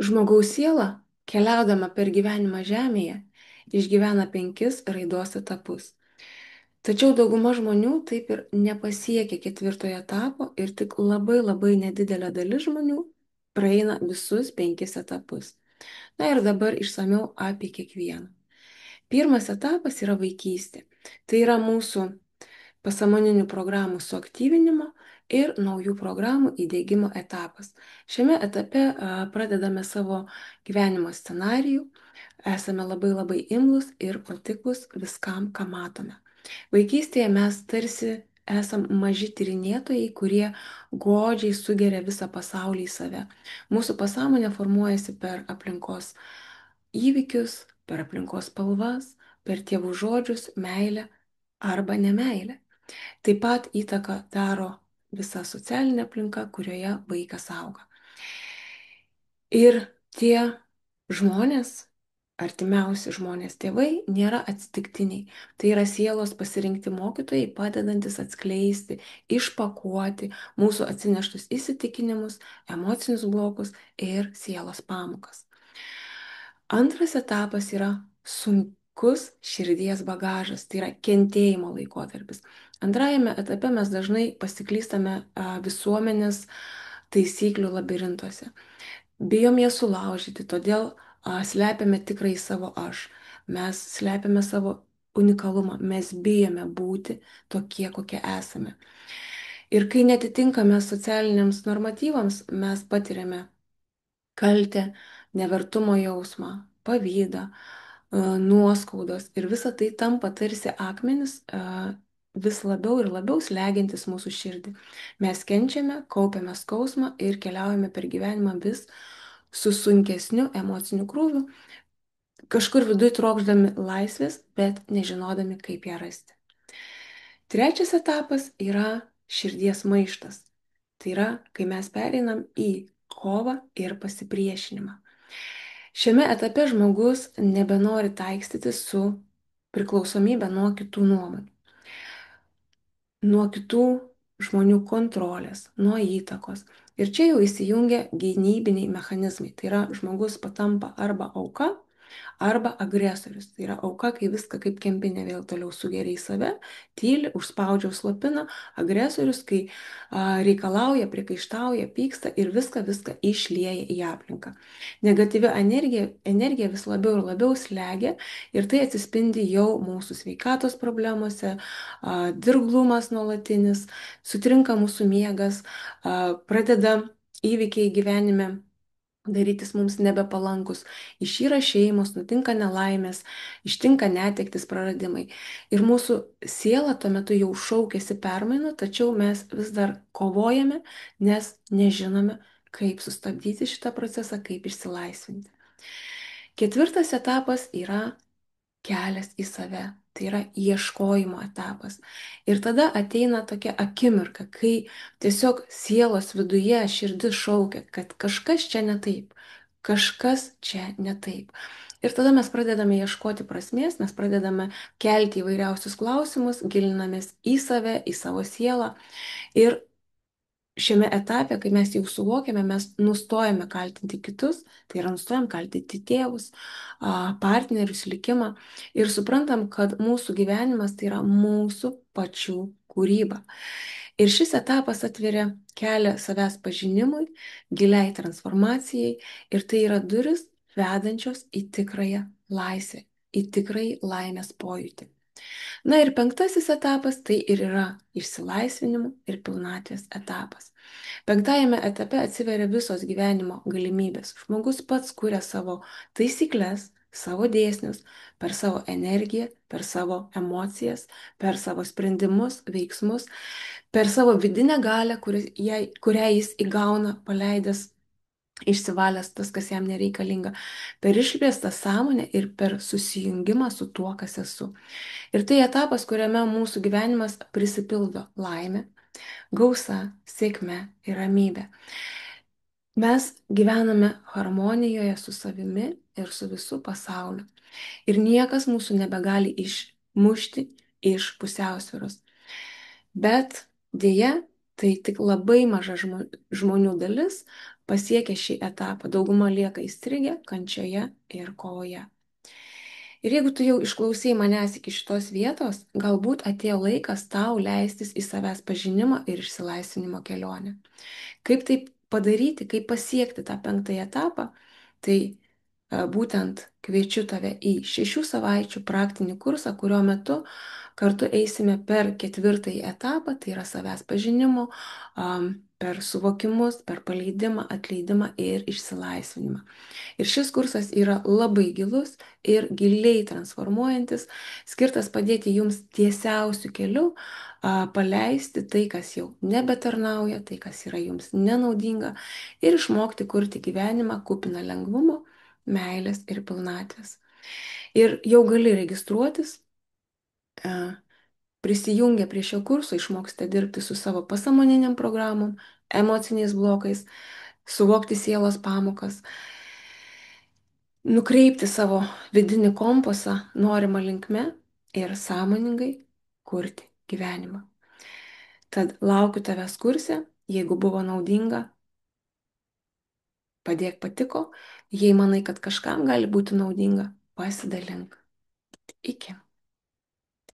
Žmogaus siela, keliaudama per gyvenimą Žemėje, išgyvena 5 raidos etapus. Tačiau dauguma žmonių taip ir nepasiekia 4-ojo etapo ir tik labai labai nedidelė dalis žmonių praeina visus 5 etapus. Na ir dabar išsamiau apie kiekvieną. Pirmas etapas yra vaikystė. Tai yra mūsų pasąmoninių programų suaktyvinimo ir naujų programų įdėgymo etapas. Šiame etape pradedame savo gyvenimo scenarijų, esame labai labai imlus ir patiklus viskam, ką matome. Vaikystėje mes tarsi esam maži tyrinėtojai, kurie godžiai sugeria visą pasaulį į save. Mūsų pasąmonė formuojasi per aplinkos įvykius, per aplinkos spalvas, per tėvų žodžius, meilę arba nemailę. Taip pat įtaką daro visa socialinė aplinka, kurioje vaikas auga. Ir tie žmonės, artimiausi žmonės, tėvai, nėra atsitiktiniai. Tai yra sielos pasirinkti mokytojai, padedantis atskleisti, išpakuoti mūsų atsineštus įsitikinimus, emocinius blokus ir sielos pamokas. Antras etapas yra sunkus širdies bagažas, tai yra kentėjimo laikotarpis. Antrajame etape mes dažnai pasiklystame visuomenės taisyklių labirintuose. Bijom jas sulaužyti, todėl slepiame tikrai savo aš. Mes slepiame savo unikalumą, mes bijome būti tokie, kokie esame. Ir kai netitinkame socialiniams normatyvams, mes patiriame kaltę, nevertumo jausmą, pavydą, nuoskaudos ir visa tai tampa tarsi akmenis vis labiau ir labiau slegiantis mūsų širdį. Mes kenčiame, kaupiame skausmą ir keliaujame per gyvenimą vis su sunkesniu emociniu krūviu, kažkur viduj trokšdami laisvės, bet nežinodami, kaip ją rasti. Trečias etapas yra širdies maištas. Tai yra, kai mes pereinam į kovą ir pasipriešinimą. Šiame etape žmogus nebenori taikstytis su priklausomybė nuo kitų nuomonių, nuo kitų žmonių kontrolės, nuo įtakos. Ir čia jau įsijungia gynybiniai mechanizmai. Tai yra, žmogus patampa arba auka, arba agresorius. Tai yra auka, kai viską kaip kempinė vėl toliau sugeria į save, tyli, užspaudžia, užslopina. Agresorius, kai reikalauja, priekaištauja, pyksta ir viską išlieja į aplinką. Negatyvi energija vis labiau ir labiau slegia ir tai atsispindi jau mūsų sveikatos problemose, dirglumas nuolatinis, sutrinka mūsų miegas, pradeda įvykiai gyvenime darytis mums nebepalankus, išyra šeimos, nutinka nelaimės, ištinka netektis, praradimai. Ir mūsų siela tuo metu jau šaukėsi permainų, tačiau mes vis dar kovojame, nes nežinome, kaip sustabdyti šitą procesą, kaip išsilaisvinti. Ketvirtas etapas yra kelias į save. Tai yra ieškojimo etapas. Ir tada ateina tokia akimirka, kai tiesiog sielos viduje širdis šaukia, kad kažkas čia ne taip, kažkas čia ne taip. Ir tada mes pradedame ieškoti prasmės, mes pradedame kelti įvairiausius klausimus, gilinamės į save, į savo sielą. Ir šiame etape, kai mes jau suvokiame, mes nustojame kaltinti kitus, tai yra nustojame kaltinti tėvus, partnerius, likimą ir suprantam, kad mūsų gyvenimas tai yra mūsų pačių kūryba. Ir šis etapas atveria kelią savęs pažinimui, giliai transformacijai ir tai yra duris vedančios į tikrąją laisvę, į tikrąjį laimės pojūtį. Na ir penktasis etapas tai ir yra išsilaisvinimo ir pilnatvės etapas. Penktajame etape atsiveria visos gyvenimo galimybės. Žmogus pats kuria savo taisyklės, savo dėsnius, per savo energiją, per savo emocijas, per savo sprendimus, veiksmus, per savo vidinę galią, kurią jis įgauna paleidęs išsivalęs tas, kas jam nereikalinga, per išplėstą sąmonę ir per susijungimą su tuo, kas esu. Ir tai etapas, kuriame mūsų gyvenimas prisipildo laimė, gausa, sėkmė ir ramybė. Mes gyvename harmonijoje su savimi ir su visu pasauliu. Ir niekas mūsų nebegali išmušti iš pusiausvyros. Bet dėja, tai tik labai maža žmonių dalis pasiekia šį etapą. Dauguma lieka įstrigę kančioje ir kovoje. Ir jeigu tu jau išklausai manęs iki šitos vietos, galbūt atėjo laikas tau leistis į savęs pažinimo ir išsilaisvinimo kelionę. Kaip tai padaryti, kaip pasiekti tą penktąjį etapą, tai būtent kviečiu tave į 6 savaičių praktinį kursą, kurio metu kartu eisime per ketvirtąjį etapą, tai yra savęs pažinimo, per suvokimus, per paleidimą, atleidimą ir išsilaisvinimą. Ir šis kursas yra labai gilus ir giliai transformuojantis, skirtas padėti jums tiesiausių kelių paleisti tai, kas jau nebetarnauja, tai, kas yra jums nenaudinga ir išmokti kurti gyvenimą kupiną lengvumo, meilės ir pilnatvės. Ir jau gali registruotis, prisijungę prie šio kurso išmoksite dirbti su savo pasąmoniniam programom, emociniais blokais, suvokti sielos pamokas, nukreipti savo vidinį kompasą norimą linkme ir sąmoningai kurti gyvenimą. Tad laukiu tavęs kurse, jeigu buvo naudinga, padėk patiko, jei manai, kad kažkam gali būti naudinga, pasidalink. Iki.